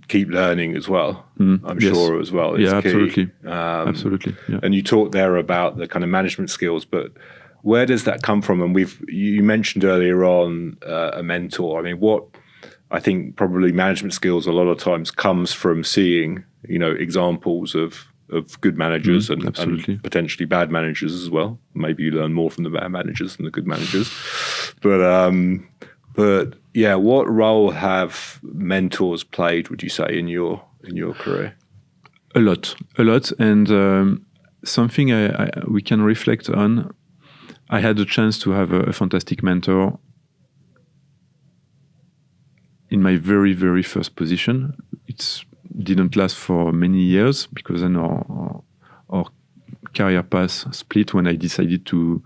keep learning as well. I'm sure as well. Yeah, key. Absolutely. Absolutely. Yeah. And you talked there about the kind of management skills, but where does that come from? And you mentioned earlier on a mentor. I mean, I think probably management skills a lot of times comes from seeing, examples of good managers and potentially bad managers as well. Maybe you learn more from the bad managers than the good managers. But yeah, what role have mentors played, would you say, in your career? A lot, and something we can reflect on. I had the chance to have a fantastic mentor in my very, very first position. It didn't last for many years because then our career path split when I decided to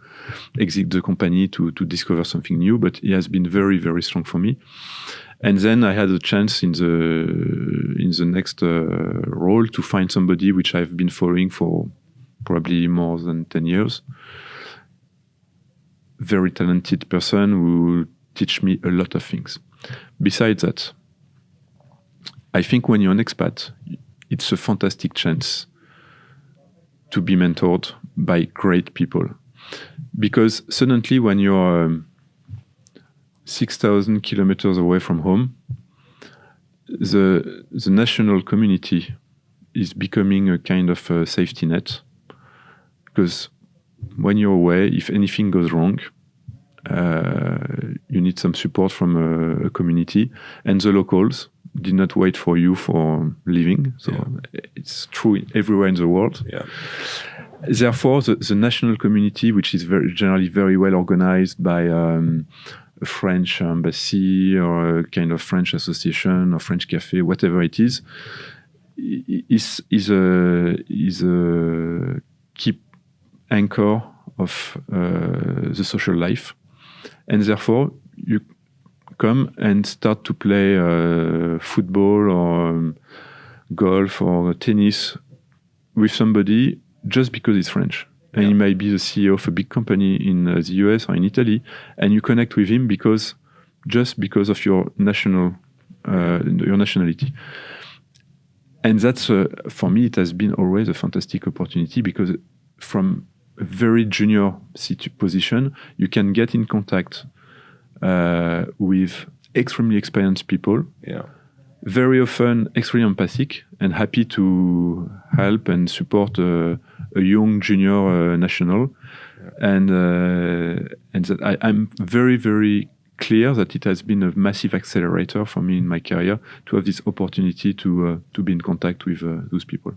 exit the company to discover something new. But he has been very, very strong for me. And then I had a chance in the next role to find somebody which I've been following for probably more than 10 years. Very talented person who teach me a lot of things. Besides that, I think when you're an expat, it's a fantastic chance to be mentored by great people. Because suddenly when you're 6,000 kilometers away from home, the national community is becoming a kind of a safety net. Because when you're away, if anything goes wrong, you need some support from a community, and the locals did not wait for you for leaving. So it's true everywhere in the world. Yeah. Therefore, the national community, which is generally very well organized by a French embassy or a kind of French association or French cafe, whatever it is a key anchor of the social life. And therefore, you come and start to play football or golf or tennis with somebody just because it's French. And he might be the CEO of a big company in the US or in Italy, and you connect with him just because of your nationality. And that's, for me, it has been always a fantastic opportunity, because from a very junior position, you can get in contact with extremely experienced people. Yeah. Very often extremely empathic and happy to help and support a young junior national. And that I'm very, very clear that it has been a massive accelerator for me in my career to have this opportunity to be in contact with those people.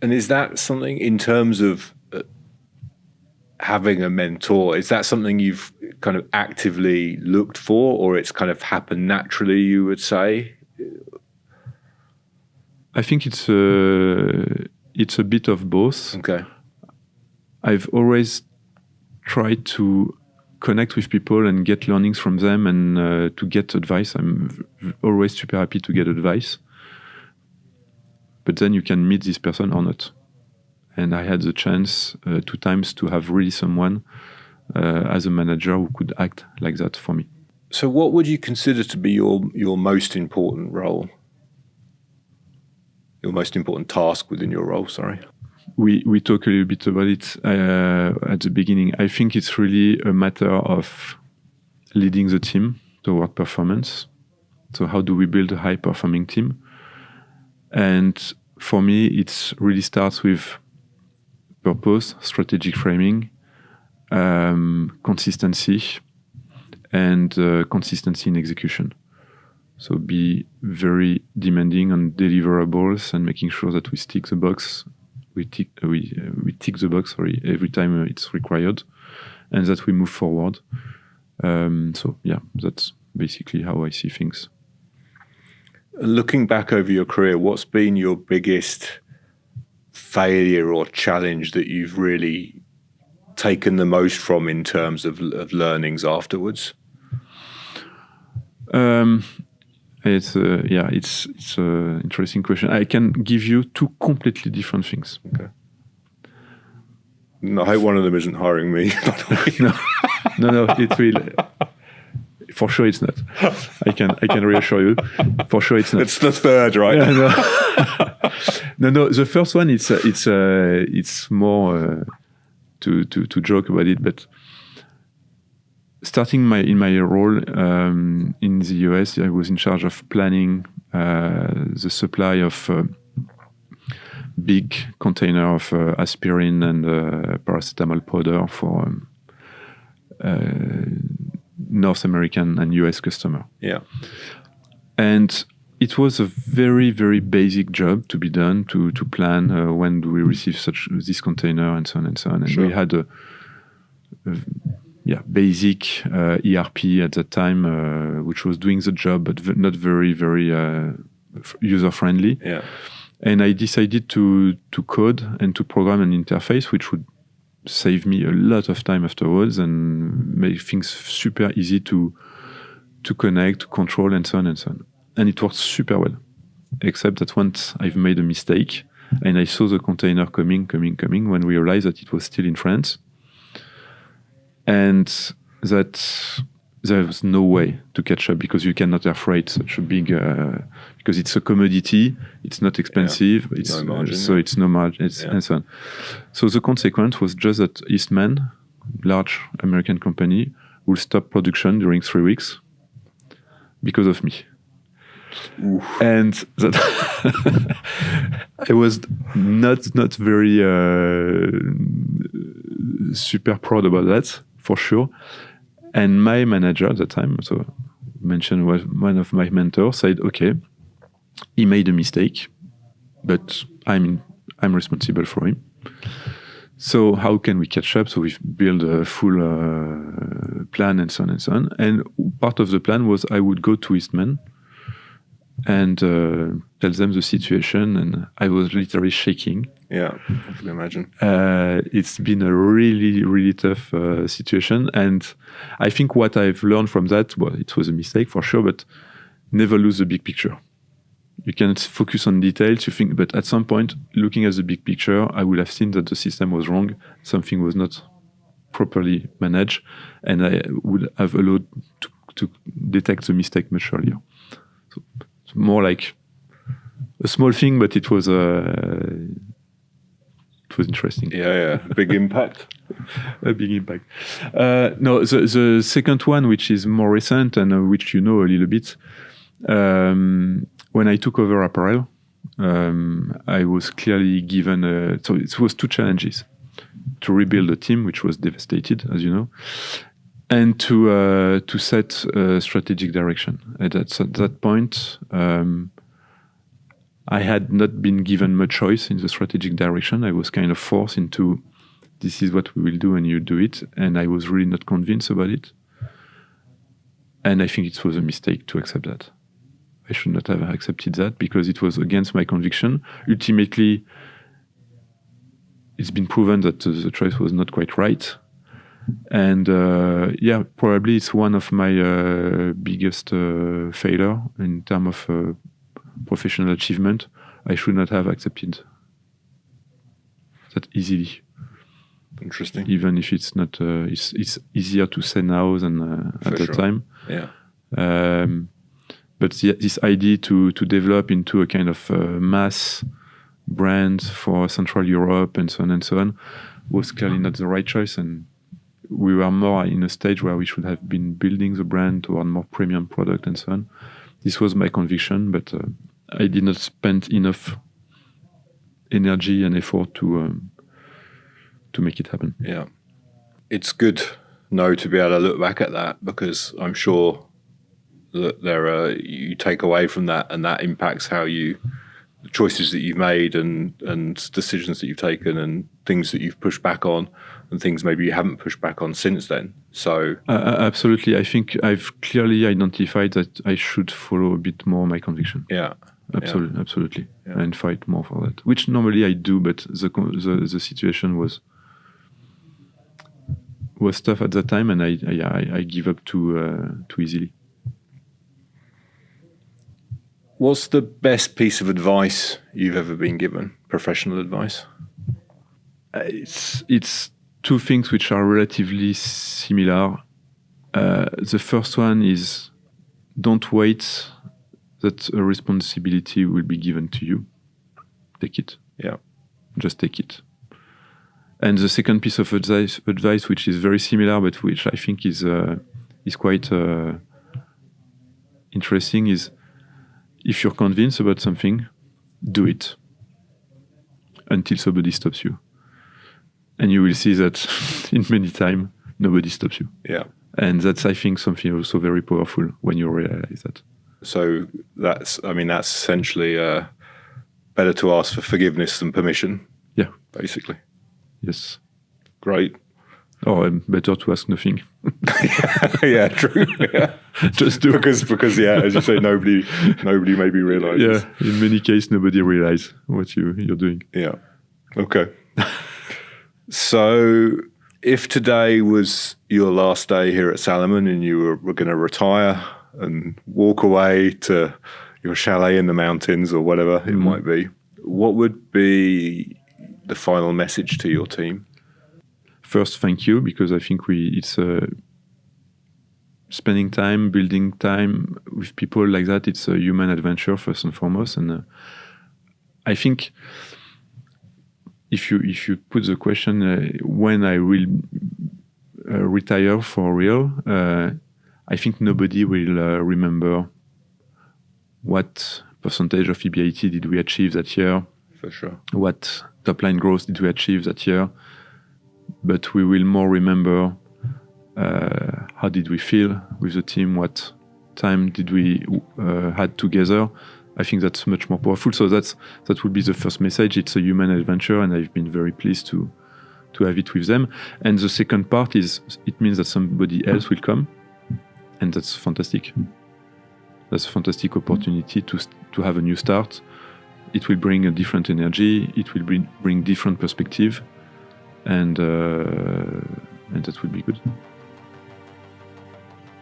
And is that something, in terms of having a mentor, is that something you've kind of actively looked for, or it's kind of happened naturally, you would say? I think it's a bit of both. Okay. I've always tried to connect with people and get learnings from them, and to get advice. I'm always super happy to get advice. But then you can meet this person or not. And I had the chance 2 times to have really someone as a manager who could act like that for me. So what would you consider to be your most important role? Your most important task within your role, sorry. We talk a little bit about it at the beginning. I think it's really a matter of leading the team toward performance. So how do we build a high-performing team? And for me, it really starts with purpose, strategic framing, consistency, and consistency in execution. So be very demanding on deliverables and making sure that we tick the box. We tick the box every time it's required, and that we move forward. So yeah, that's basically how I see things. Looking back over your career, what's been your biggest failure or challenge that you've really taken the most from in terms of learnings afterwards? It's an interesting question. I can give you 2 completely different things. Okay. No, I hope one of them isn't hiring me. No, it will. For sure, it's not. I can reassure you. For sure, it's not. It's the third, right? No. The first one, it's more to joke about it. But starting in my role in the US, I was in charge of planning the supply of big container of aspirin and paracetamol powder for North American and US customer. Yeah. And it was a very, very basic job to be done to plan when do we receive this container and so on and so on. And sure. We had a basic ERP at that time, which was doing the job, but not very, very user-friendly. Yeah. And I decided to code and to program an interface which would save me a lot of time afterwards and make things super easy to connect, to control, and so on and so on. And it worked super well, except that once I've made a mistake and I saw the container coming, when we realized that it was still in France and that there was no way to catch up because you cannot air freight such a big, because it's a commodity, it's not expensive, it's no margin, it's no margin, and so on. So the consequence was just that Eastman, large American company, will stop production during 3 weeks because of me. Oof. And that I was not very super proud about that, for sure. And my manager at the time, so mentioned was one of my mentors, said, okay, he made a mistake, but I'm responsible for him. So how can we catch up? So we built a full plan and so on and so on. And part of the plan was I would go to Eastman and tell them the situation, and I was literally shaking. Yeah, I can imagine. It's been a really, really tough situation, and I think what I've learned from that, well, it was a mistake for sure, but never lose the big picture. You can focus on details, you think, but at some point, looking at the big picture, I would have seen that the system was wrong, something was not properly managed, and I would have allowed to detect the mistake much earlier. So it's more like a small thing, but it was interesting. Yeah, big impact. A big impact. No, the second one, which is more recent and which you know a little bit, when I took over apparel, I was clearly given, so it was 2 challenges. To rebuild a team, which was devastated, as you know, and to set a strategic direction. And at that point, I had not been given much choice in the strategic direction. I was kind of forced into, this is what we will do and you do it. And I was really not convinced about it. And I think it was a mistake to accept that. I should not have accepted that because it was against my conviction. Ultimately, it's been proven that the choice was not quite right. And probably it's one of my biggest failure in terms of professional achievement. I should not have accepted. that easily. Interesting. Even if it's not, it's easier to say now than at the time. Yeah. But this idea to develop into a kind of mass brand for Central Europe and so on was clearly not the right choice, and we were more in a stage where we should have been building the brand toward more premium product and so on. This was my conviction, but I did not spend enough energy and effort to make it happen. Yeah. It's good now to be able to look back at that, because I'm sure that you take away from that, and that impacts how the choices that you've made and decisions that you've taken and things that you've pushed back on and things maybe you haven't pushed back on since then. So absolutely. I think I've clearly identified that I should follow a bit more my conviction. Yeah. Absolutely. Yeah. And fight more for that, which normally I do, but the situation was tough at the time, and I give up too easily. What's the best piece of advice you've ever been given? Professional advice? It's two things which are relatively similar. The first one is, don't wait that a responsibility will be given to you. Take it. Yeah. Just take it. And the second piece of advice, which is very similar, but which I think is quite interesting, is if you're convinced about something, do it until somebody stops you. And you will see that in many times, nobody stops you. Yeah. And that's, I think, something also very powerful when you realize that. So that's essentially better to ask for forgiveness than permission. Yeah. Basically. Yes. Great. Or better to ask nothing. Yeah, true. Yeah. Just do. Because yeah, as you say, nobody maybe realizes. Yeah, in many cases, nobody realizes what you're doing. Yeah. Okay. So if today was your last day here at Salomon and you were going to retire and walk away to your chalet in the mountains or whatever it might be, what would be the final message to your team? First, thank you, because I think it's spending time, building time with people like that. It's a human adventure first and foremost, and I think if you put the question when I will retire for real, I think nobody will remember what percentage of EBIT did we achieve that year. For sure. What top line growth did we achieve that year? But we will more remember how did we feel with the team, what time did we had together. I think that's much more powerful. So that would be the first message. It's a human adventure, and I've been very pleased to have it with them. And the second part is, it means that somebody else will come, and that's fantastic. That's a fantastic opportunity to have a new start. It will bring a different energy. It will bring different perspective. And that would be good.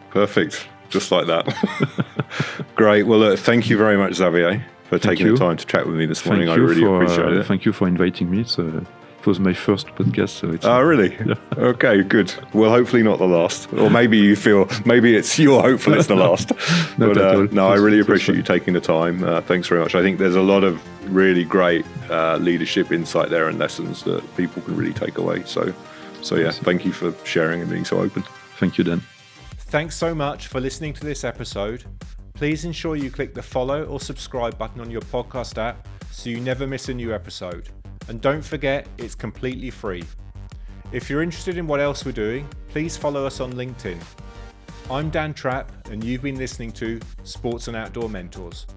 Perfect. Just like that. Great. Well, look, thank you very much, Xavier, for taking the time to chat with me this morning. I really appreciate it. Thank you for inviting me. It was my first podcast. So it's, really? Yeah. Okay, good. Well, hopefully not the last. Or maybe you feel, maybe you're hopeful it's the last. No, I really appreciate you taking the time. Thanks very much. I think there's a lot of really great leadership insight there and lessons that people can really take away. So yeah, thank you for sharing and being so open. Thank you, Dan. Thanks so much for listening to this episode. Please ensure you click the follow or subscribe button on your podcast app so you never miss a new episode. And don't forget, it's completely free. If you're interested in what else we're doing, please follow us on LinkedIn. I'm Dan Trapp, and you've been listening to Sports and Outdoor Mentors.